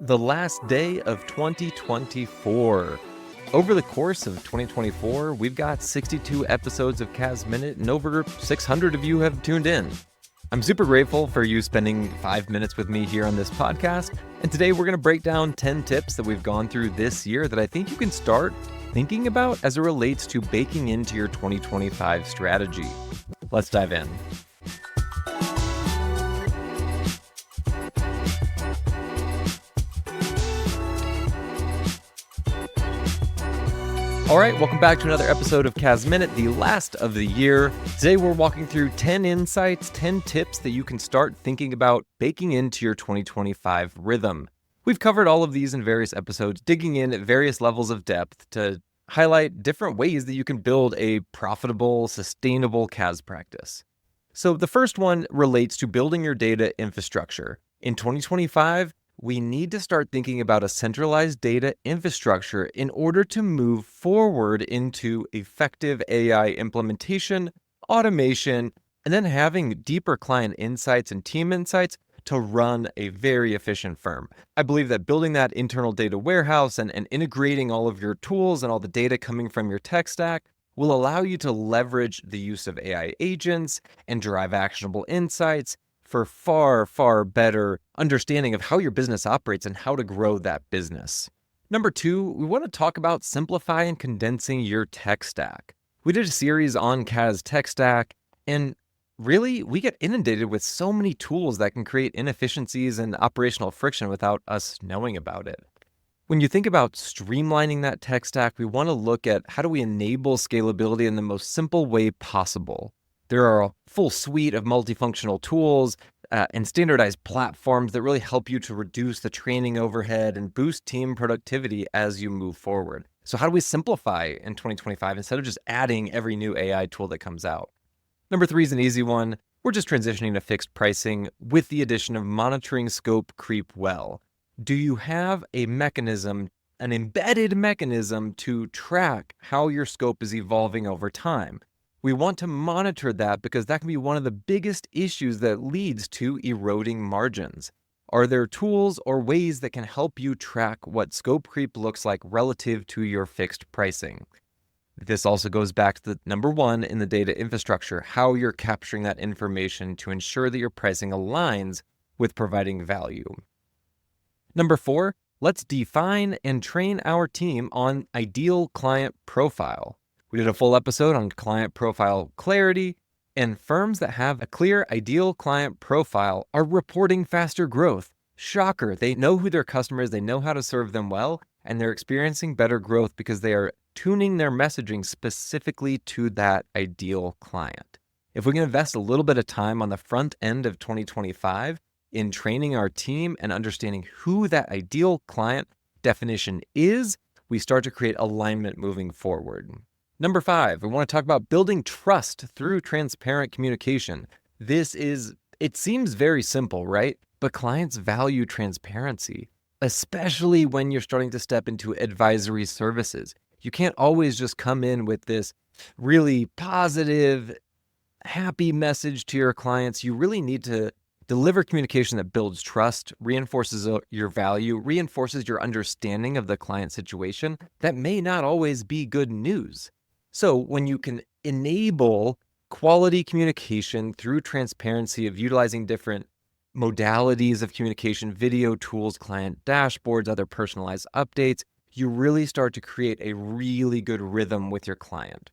The last day of 2024. Over the course of 2024, we've got 62 episodes of CAS Minute and over 600 of you have tuned in. I'm super grateful for you spending 5 minutes with me here on this podcast. And today we're going to break down 10 tips that we've gone through this year that I think you can start thinking about as it relates to baking into your 2025 strategy. Let's dive in. All right, welcome back to another episode of CAS Minute, the last of the year. Today we're walking through 10 insights, 10 tips that you can start thinking about baking into your 2025 rhythm. We've covered all of these in various episodes, digging in at various levels of depth to highlight different ways that you can build a profitable, sustainable CAS practice. So the first one relates to building your data infrastructure. In 2025, we need to start thinking about a centralized data infrastructure in order to move forward into effective AI implementation, automation, and then having deeper client insights and team insights to run a very efficient firm. I believe that building that internal data warehouse and integrating all of your tools and all the data coming from your tech stack will allow you to leverage the use of AI agents and derive actionable insights for far, far better understanding of how your business operates and how to grow that business. Number two, we want to talk about simplifying and condensing your tech stack. We did a series on CAS tech stack, and really, we get inundated with so many tools that can create inefficiencies and operational friction without us knowing about it. When you think about streamlining that tech stack, we want to look at how do we enable scalability in the most simple way possible. There are a full suite of multifunctional tools and standardized platforms that really help you to reduce the training overhead and boost team productivity as you move forward. So how do we simplify in 2025 instead of just adding every new AI tool that comes out? Number three is an easy one. We're just transitioning to fixed pricing with the addition of monitoring scope creep well. Do you have a mechanism, an embedded mechanism to track how your scope is evolving over time? We want to monitor that because that can be one of the biggest issues that leads to eroding margins. Are there tools or ways that can help you track what scope creep looks like relative to your fixed pricing? This also goes back to the number one in the data infrastructure, how you're capturing that information to ensure that your pricing aligns with providing value. Number four, let's define and train our team on ideal client profile. We did a full episode on client profile clarity, and firms that have a clear ideal client profile are reporting faster growth. Shocker, they know who their customer is, they know how to serve them well, and they're experiencing better growth because they are tuning their messaging specifically to that ideal client. If we can invest a little bit of time on the front end of 2025 in training our team and understanding who that ideal client definition is, we start to create alignment moving forward. Number five, we want to talk about building trust through transparent communication. It seems very simple, right? But clients value transparency, especially when you're starting to step into advisory services. You can't always just come in with this really positive, happy message to your clients. You really need to deliver communication that builds trust, reinforces your value, reinforces your understanding of the client situation. That may not always be good news. So when you can enable quality communication through transparency of utilizing different modalities of communication, video tools, client dashboards, other personalized updates, you really start to create a really good rhythm with your client.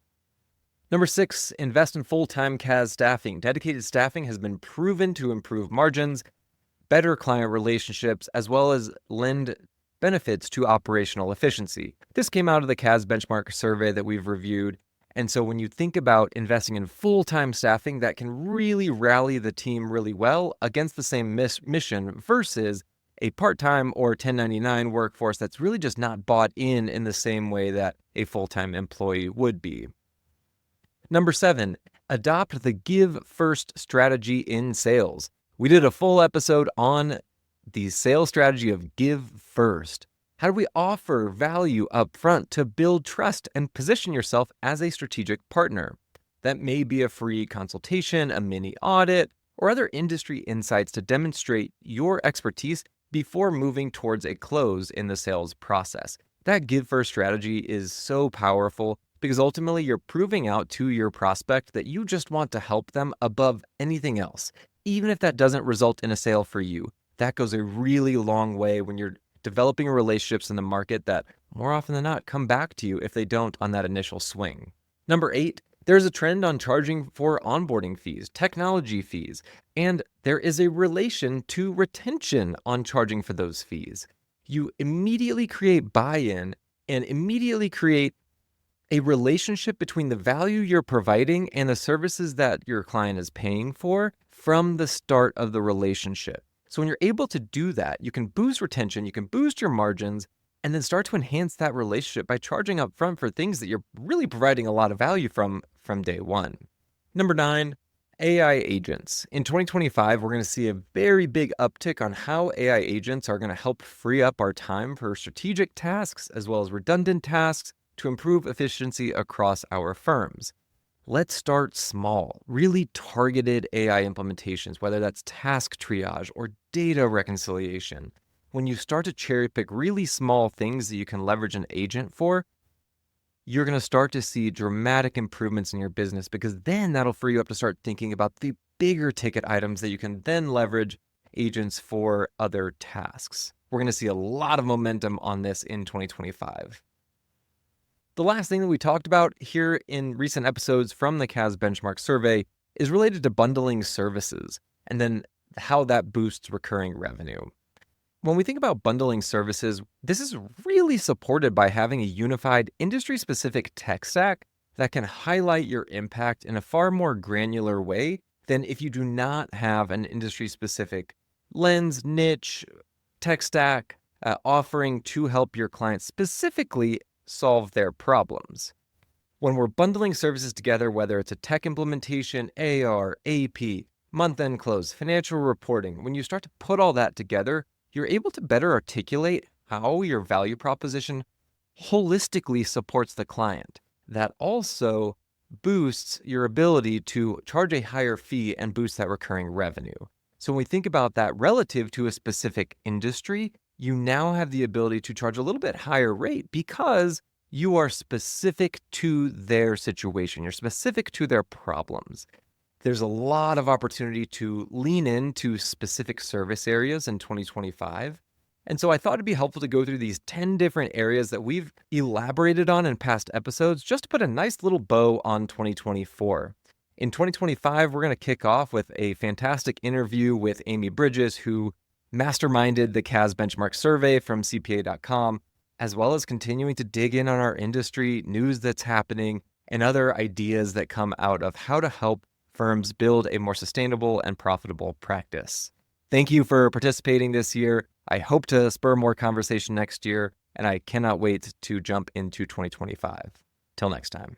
Number six, invest in full-time CAS staffing. Dedicated staffing has been proven to improve margins, better client relationships, as well as lend benefits to operational efficiency. This came out of the CAS benchmark survey that we've reviewed. And so when you think about investing in full-time staffing, that can really rally the team really well against the same mission versus a part-time or 1099 workforce that's really just not bought in the same way that a full-time employee would be. Number seven, adopt the give first strategy in sales. We did a full episode on the sales strategy of give first. How do we offer value up front to build trust and position yourself as a strategic partner? That may be a free consultation, a mini audit, or other industry insights to demonstrate your expertise before moving towards a close in the sales process. That give first strategy is so powerful because ultimately you're proving out to your prospect that you just want to help them above anything else. Even if that doesn't result in a sale for you, that goes a really long way when you're developing relationships in the market that more often than not come back to you if they don't on that initial swing. Number 8, there's a trend on charging for onboarding fees, technology fees, and there is a relation to retention on charging for those fees. You immediately create buy-in and immediately create a relationship between the value you're providing and the services that your client is paying for from the start of the relationship. So when you're able to do that, you can boost retention, you can boost your margins, and then start to enhance that relationship by charging up front for things that you're really providing a lot of value from day one. Number 9, AI agents. In 2025, we're going to see a very big uptick on how AI agents are going to help free up our time for strategic tasks as well as redundant tasks to improve efficiency across our firms. Let's start small, really targeted AI implementations, whether that's task triage or data reconciliation. When you start to cherry pick really small things that you can leverage an agent for, you're going to start to see dramatic improvements in your business because then that'll free you up to start thinking about the bigger ticket items that you can then leverage agents for other tasks. We're going to see a lot of momentum on this in 2025. The last thing that we talked about here in recent episodes from the CAS benchmark survey is related to bundling services and then how that boosts recurring revenue. When we think about bundling services, this is really supported by having a unified industry-specific tech stack that can highlight your impact in a far more granular way than if you do not have an industry-specific lens, niche, tech stack offering to help your clients specifically solve their problems. When we're bundling services together, whether it's a tech implementation, AR, AP, month-end close, financial reporting, when you start to put all that together, you're able to better articulate how your value proposition holistically supports the client. That also boosts your ability to charge a higher fee and boost that recurring revenue. So when we think about that relative to a specific industry, you now have the ability to charge a little bit higher rate because you are specific to their situation. You're specific to their problems. There's a lot of opportunity to lean into specific service areas in 2025. And so I thought it'd be helpful to go through these 10 different areas that we've elaborated on in past episodes just to put a nice little bow on 2024. In 2025, we're going to kick off with a fantastic interview with Amy Bridges, who masterminded the CAS benchmark survey from CPA.com, as well as continuing to dig in on our industry, news that's happening, and other ideas that come out of how to help firms build a more sustainable and profitable practice. Thank you for participating this year. I hope to spur more conversation next year, and I cannot wait to jump into 2025. Till next time.